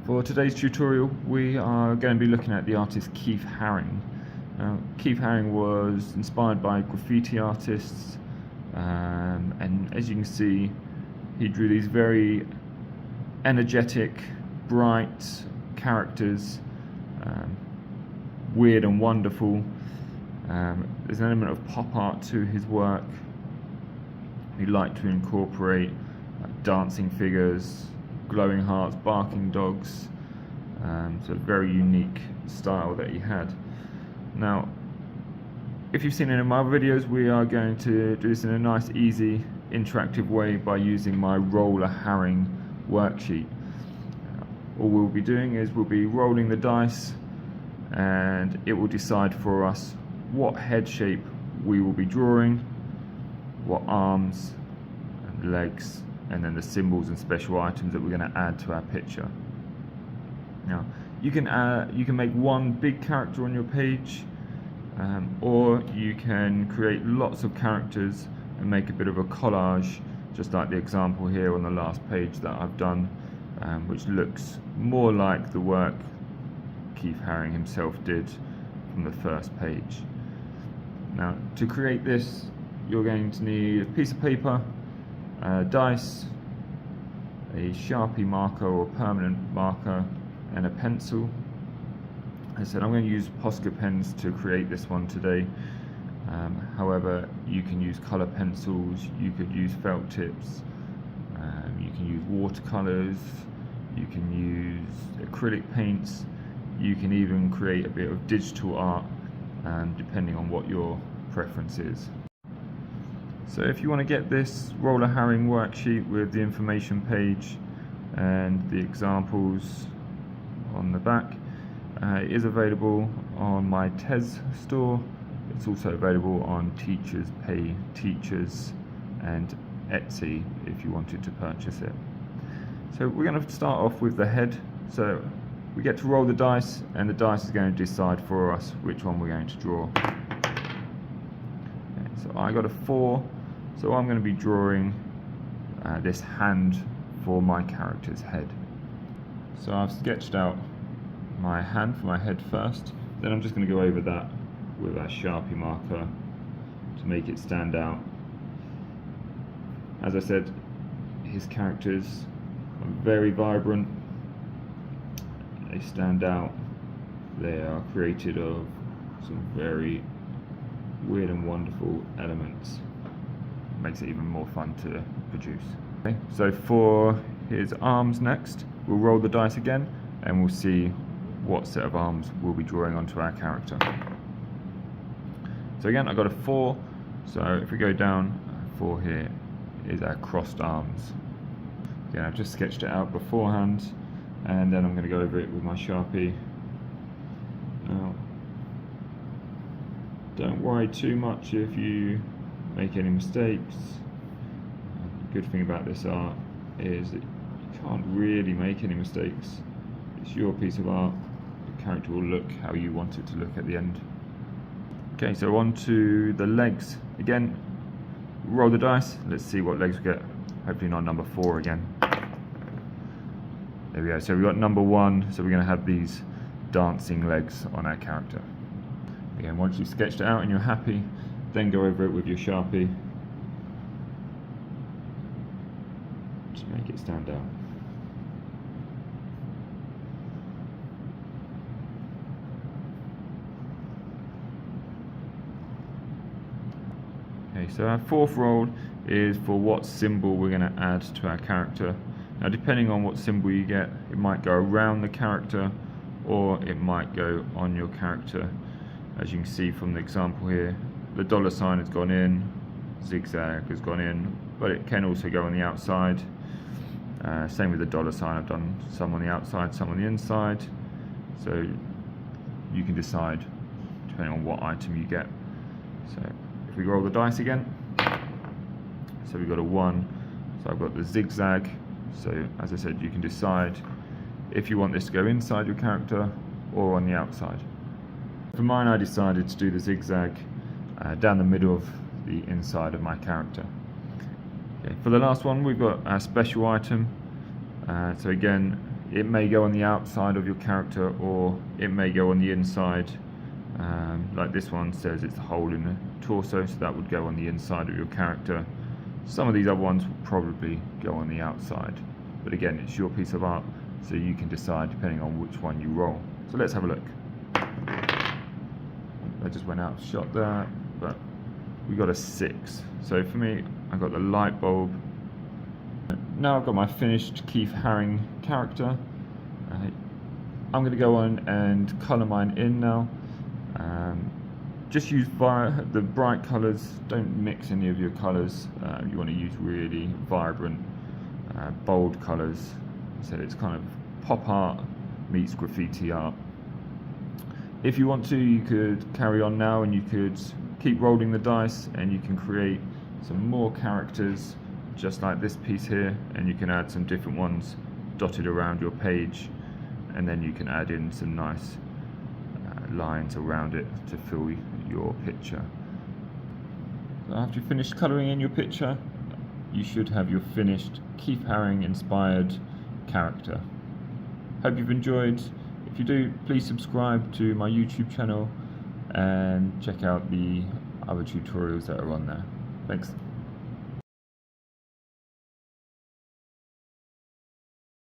For today's tutorial we are going to be looking at the artist Keith Haring. Now, Keith Haring was inspired by graffiti artists, and as you can see he drew these very energetic, bright characters, weird and wonderful. There's an element of pop art to his work. He liked to incorporate dancing figures, glowing hearts, barking dogs, so a very unique style that he had. Now, if you've seen any of my other videos, we are going to do this in a nice, easy, interactive way by using my Roll-A-Haring worksheet. All we'll be doing is we'll be rolling the dice, and it will decide for us what head shape we will be drawing, what arms and legs, and then the symbols and special items that we're going to add to our picture. Now, you can make one big character on your page, or you can create lots of characters and make a bit of a collage, just like the example here on the last page that I've done, which looks more like the work Keith Haring himself did from the first page. Now, to create this, you're going to need a piece of paper, dice, a Sharpie marker or permanent marker, and a pencil. As I said, I'm going to use Posca pens to create this one today. However, you can use colour pencils, you could use felt tips, you can use watercolours, you can use acrylic paints, you can even create a bit of digital art, depending on what your preference is. So if you want to get this Roll-A-Haring worksheet with the information page and the examples on the back, it is available on my Tez store. It's also available on Teachers Pay Teachers and Etsy if you wanted to purchase it. So we're going to start off with the head. So we get to roll the dice, and the dice is going to decide for us which one we're going to draw. Okay, so I got a 4, so I'm going to be drawing this hand for my character's head. So I've sketched out my hand for my head first, then I'm just going to go over that with a Sharpie marker to make it stand out. As I said, his characters are very vibrant, they stand out, they are created of some very weird and wonderful elements. It makes it even more fun to produce. Okay, so for his arms next, we'll roll the dice again and we'll see what set of arms we'll be drawing onto our character. So again, I got a 4, so if we go down, 4 here is our crossed arms. Again, I've just sketched it out beforehand, and then I'm going to go over it with my Sharpie. Now, don't worry too much if you make any mistakes. The good thing about this art is that you can't really make any mistakes. It's your piece of art. The character will look how you want it to look at the end. Okay, so on to the legs. Again, roll the dice. Let's see what legs we get. Hopefully not number 4 again. There we go. So we got number 1. So we're going to have these dancing legs on our character. Again, once you've sketched it out and you're happy, then go over it with your Sharpie to make it stand out. Okay, so our 4th roll is for what symbol we're going to add to our character. Now, depending on what symbol you get, it might go around the character or it might go on your character. As you can see from the example here, the $sign has gone in, zigzag has gone in, but it can also go on the outside. Same with the $sign, I've done some on the outside, some on the inside. So you can decide depending on what item you get. So if we roll the dice again, so we've got a 1, so I've got the zigzag. So as I said, you can decide if you want this to go inside your character or on the outside. For mine, I decided to do the zigzag down the middle of the inside of my character. Okay, for the last one, we've got our special item. So again, it may go on the outside of your character, or it may go on the inside. Like this one says it's a hole in the torso, so that would go on the inside of your character. Some of these other ones will probably go on the outside, but again, it's your piece of art, so you can decide depending on which one you roll. So let's have a look. I just went out of shot there, but we got a 6. So for me, I got the light bulb. Now I've got my finished Keith Haring character. I'm going to go on and colour mine in now. Just use the bright colours, don't mix any of your colours. You want to use really vibrant, bold colours. So it's kind of pop art meets graffiti art. If you want to, you could carry on now and you could keep rolling the dice, and you can create some more characters just like this piece here, and you can add some different ones dotted around your page, and then you can add in some nice lines around it to fill your picture. So after you've finished colouring in your picture, you should have your finished Keith Haring-inspired character. Hope you've enjoyed. If you do, please subscribe to my YouTube channel and check out the other tutorials that are on there. Thanks.